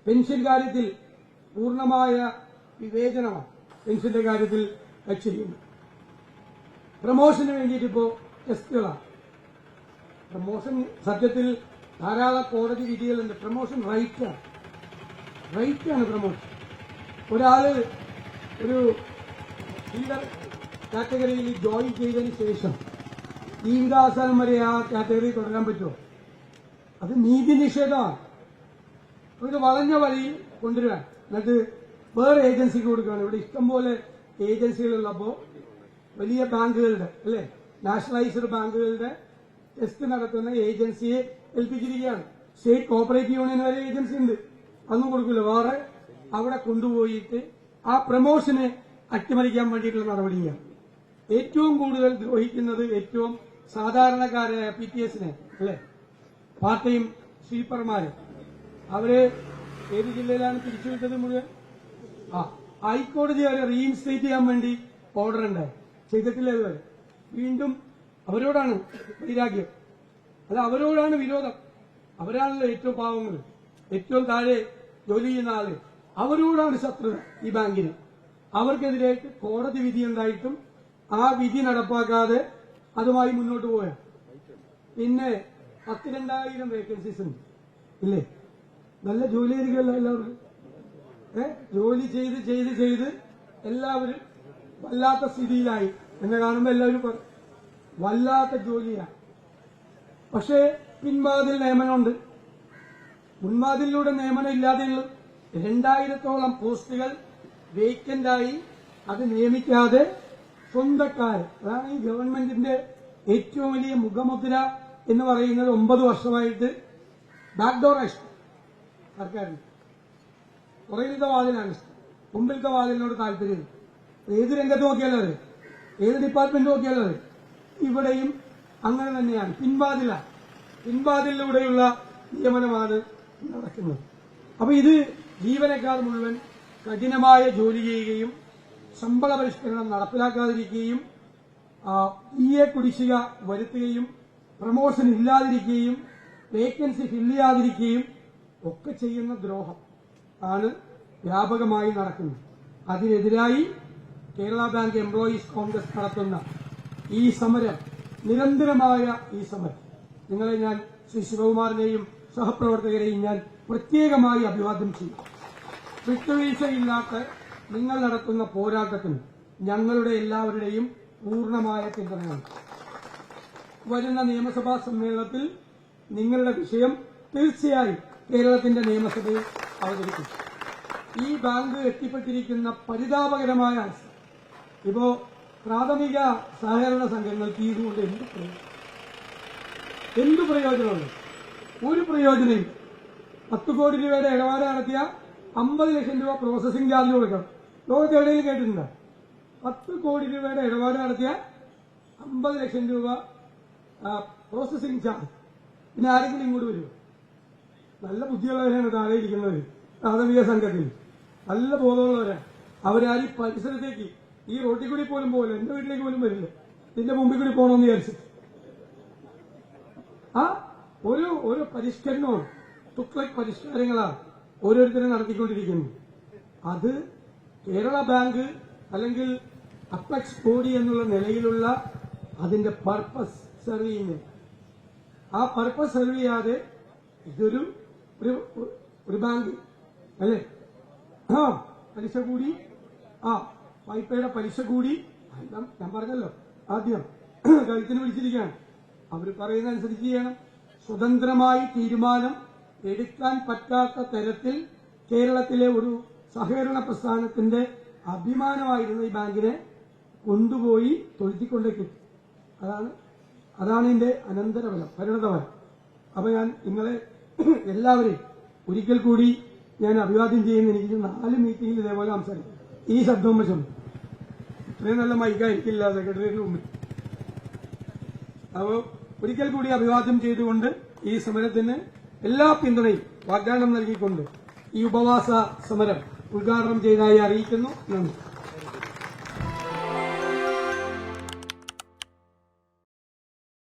Pension കാര്യത്തിൽ പൂർണ്ണമായ വിവേചനമാണ് പെൻഷന്റെ കാര്യത്തിൽ ചെയ്യുന്നത്. പ്രമോഷന് വേണ്ടിയിട്ട് ഇപ്പോ ടെസ്റ്റുകളാണ്. പ്രമോഷൻ സത്യത്തിൽ ധാരാളം കോടതി വിധികളുണ്ട്. Promotion റൈറ്റാണ് promotion. ഒരാള് ഒരു ലീഡർ കാറ്റഗറിയിൽ ജോയിൻ ചെയ്തതിന് ശേഷം ജീവിതാവസാനം വരെ ആ കാറ്റഗറി തുടരാൻ പറ്റുമോ? അത് നീതി നിഷേധമാണ്. ഇത് വളഞ്ഞ വഴിയിൽ കൊണ്ടുവരാൻ എന്നിട്ട് വേറെ ഏജൻസിക്ക് കൊടുക്കുകയാണ്. ഇവിടെ ഇഷ്ടംപോലെ ഏജൻസികളുള്ളപ്പോൾ വലിയ ബാങ്കുകളുടെ അല്ലെ നാഷണലൈസ്ഡ് ബാങ്കുകളുടെ ടെസ്റ്റ് നടത്തുന്ന ഏജൻസിയെ ഏൽപ്പിച്ചിരിക്കുകയാണ്. സ്റ്റേറ്റ് കോഓപ്പറേറ്റീവ് യൂണിയൻ വരെ ഏജൻസി ഉണ്ട്. അതൊന്നും കൊടുക്കില്ല. വേറെ അവിടെ കൊണ്ടുപോയിട്ട് ആ പ്രമോഷനെ അട്ടിമറിക്കാൻ വേണ്ടിയിട്ടുള്ള നടപടിയാണ്. ഏറ്റവും കൂടുതൽ ദ്രോഹിക്കുന്നത് ഏറ്റവും സാധാരണക്കാരായ PTSനെ അല്ലെ പാർട്ട് ടൈം സ്വീപ്പർമാര്. അവര് ഏത് ജില്ലയിലാണ് പിരിച്ചുവിട്ടത് മുഴുവൻ? ഹൈക്കോടതി അവരെ റീഇൻസ്റ്റേറ്റ് ചെയ്യാൻ വേണ്ടി ഓർഡർ ഉണ്ടായി, ചെയ്തിട്ടില്ല ഇതുവരെ. വീണ്ടും അവരോടാണ് വൈരാഗ്യം, അല്ല അവരോടാണ് വിരോധം. അവരാണല്ലോ ഏറ്റവും പാവങ്ങൾ, ഏറ്റവും താഴെ ജോലി ചെയ്യുന്ന ആള്. അവരോടാണ് ശത്രുത ഈ ബാങ്കിന്. അവർക്കെതിരായിട്ട് കോടതി വിധി ഉണ്ടായിട്ടും ആ വിധി നടപ്പാക്കാതെ അതുമായി മുന്നോട്ട് പോയാ പിന്നെ 12,000 വേക്കൻസീസ് ഉണ്ട് ഇല്ലേ? നല്ല ജോലി ആയിരിക്കുമല്ലോ എല്ലാവർക്കും. ജോലി ചെയ്ത് ചെയ്ത് ചെയ്ത് എല്ലാവരും വല്ലാത്ത സ്ഥിതിയിലായി എന്ന് കാണുമ്പോൾ എല്ലാവരും വല്ലാത്ത ജോലിയാണ്. പക്ഷേ പിൻവാതിൽ നിയമനമുണ്ട്. മുൻവാതിലൂടെ നിയമനം ഇല്ലാതെയുള്ളൂ. 2000-ഓളം പോസ്റ്റുകൾ വേക്കന്റായി അത് നിയമിക്കാതെ സ്വന്തക്കാർ. അതാണ് ഈ ഗവൺമെന്റിന്റെ ഏറ്റവും വലിയ മുഖമുദ്ര എന്ന് പറയുന്നത്. 9 വർഷമായിട്ട് ബാക്ക്ഡോർ ഇഷ്ടം സർക്കാരിന്. പുറകിലത്തെ വാതിലാണ് ഇഷ്ടം, മുമ്പിലത്തെ വാതിലിനോട് താല്പര്യം. ഏത് രംഗത്ത് നോക്കിയാലും അതെ, ഏത് ഡിപ്പാർട്ട്മെന്റ് നോക്കിയാലും അതെ, ഇവിടെയും അങ്ങനെ തന്നെയാണ്. പിൻവാതിലൂടെയുള്ള നിയമനമാണ് നടക്കുന്നത്. അപ്പൊ ഇത് ജീവനക്കാർ മുഴുവൻ കഠിനമായ ജോലി ചെയ്യുകയും ശമ്പള പരിഷ്കരണം നടപ്പിലാക്കാതിരിക്കുകയും EA കുടിശ്ശിക വരുത്തുകയും പ്രമോഷൻ ഇല്ലാതിരിക്കുകയും വേക്കൻസി ഫില്ല് ചെയ്യാതിരിക്കുകയും ഒക്കെ ചെയ്യുന്ന ദ്രോഹം ആണ് വ്യാപകമായി നടക്കുന്നത്. അതിനെതിരായി കേരള ബാങ്ക് എംപ്ലോയീസ് കോൺഗ്രസ് നടത്തുന്ന ഈ സമരം, നിരന്തരമായ ഈ സമരം, നിങ്ങളെ ഞാൻ ശ്രീ ശിവകുമാറിനെയും സഹപ്രവർത്തകരെയും ഞാൻ പ്രത്യേകമായി അഭിവാദ്യം ചെയ്യും. വിട്ടുവീഴ്ചയില്ലാത്ത നിങ്ങൾ നടത്തുന്ന പോരാട്ടത്തിന് ഞങ്ങളുടെ എല്ലാവരുടെയും പൂർണ്ണമായ പിന്തുണയാണ്. വരുന്ന നിയമസഭാ സമ്മേളനത്തിൽ നിങ്ങളുടെ വിഷയം തീർച്ചയായും കേരളത്തിന്റെ നിയമസഭയിൽ അവതരിപ്പിക്കും. ഈ ബാങ്ക് എത്തിപ്പെട്ടിരിക്കുന്ന പരിതാപകരമായ അവസ്ഥ, ഇപ്പോ പ്രാഥമിക സഹകരണ സംഘങ്ങൾക്ക് ഇതുകൊണ്ട് എന്ത് പ്രയോജനമുണ്ട്? ഒരു പ്രയോജനമില്ല. 10 കോടി രൂപയുടെ ഇടപാട് നടത്തിയ 50 ലക്ഷം രൂപ പ്രോസസിംഗ് ചാർജ് കൊടുക്കണം. ലോകത്ത് എവിടെയും കേട്ടിട്ടുണ്ടോ? 10 കോടി രൂപയുടെ ഇടപാട് നടത്തിയ 50 ലക്ഷം രൂപ പ്രോസസിംഗ് ചാർജ്. പിന്നെ ആരെങ്കിലും ഇങ്ങോട്ട് വരുമോ? നല്ല ബുദ്ധിയുള്ളവരാണ് താഴെ ഇരിക്കുന്നത്. പ്രാഥമിക സംഘത്തിൽ നല്ല ബോധമുള്ളവരാണ്. അവരാരും പരിസരത്തേക്ക് ഈ റോട്ടിൽ കൂടി പോലും പോകില്ല. എന്റെ വീട്ടിലേക്ക് പോലും വരില്ല. ഇതിന്റെ മുമ്പിൽ കൂടി പോകണമെന്ന് വിചാരിച്ചിട്ട് ഒരു പരിഷ്കരണവും തുക്ലക് പരിഷ്കാരങ്ങളാണ് ഓരോരുത്തരും നടത്തിക്കൊണ്ടിരിക്കുന്നത്. അത് കേരള ബാങ്ക് അല്ലെങ്കിൽ അപ്പെക്സ് ബോഡി എന്നുള്ള നിലയിലുള്ള അതിന്റെ പർപ്പസ് സെർവ് ചെയ്യുന്നത്. ആ പർപ്പസ് സെർവ് ചെയ്യാതെ ഇതൊരു ബാങ്ക് അല്ലേ? പലിശ കൂടി, വായ്പയുടെ പലിശ കൂടി. ഞാൻ പറഞ്ഞല്ലോ ആദ്യം, കഴുത്തിന് പിടിച്ചിരിക്കുകയാണ്. അവർ പറയുന്ന അനുസരിച്ച് ചെയ്യണം. സ്വതന്ത്രമായി തീരുമാനം എടുക്കാൻ പറ്റാത്ത തരത്തിൽ കേരളത്തിലെ ഒരു സഹകരണ പ്രസ്ഥാനത്തിന്റെ അഭിമാനമായിരുന്ന ഈ ബാങ്കിനെ കൊണ്ടുപോയി തൊഴുത്തിക്കൊണ്ടേക്കും. അതാണ് ഇതിന്റെ അനന്തരഫലം, പരിണതഫലം. അപ്പൊ ഞാൻ നിങ്ങളെ എല്ലാവരെയും ഒരിക്കൽ കൂടി ഞാൻ അഭിവാദ്യം ചെയ്യുന്ന. എനിക്ക് 4 മീറ്റിംഗിൽ ഇതേപോലെ സംസാരിക്കും. ഈ ശബ്ദവും വെച്ചും ഇത്രയും നല്ല മൈക്കായിരിക്കില്ല സെക്രട്ടറിയുടെ മുമ്പിൽ. അപ്പോൾ ഒരിക്കൽ കൂടി അഭിവാദ്യം ചെയ്തുകൊണ്ട് ഈ സമരത്തിന് എല്ലാ പിന്തുണയും വാഗ്ദാനം നൽകിക്കൊണ്ട് ഈ ഉപവാസ സമരം ഉദ്ഘാടനം ചെയ്തതായി അറിയിക്കുന്നു. നന്ദി.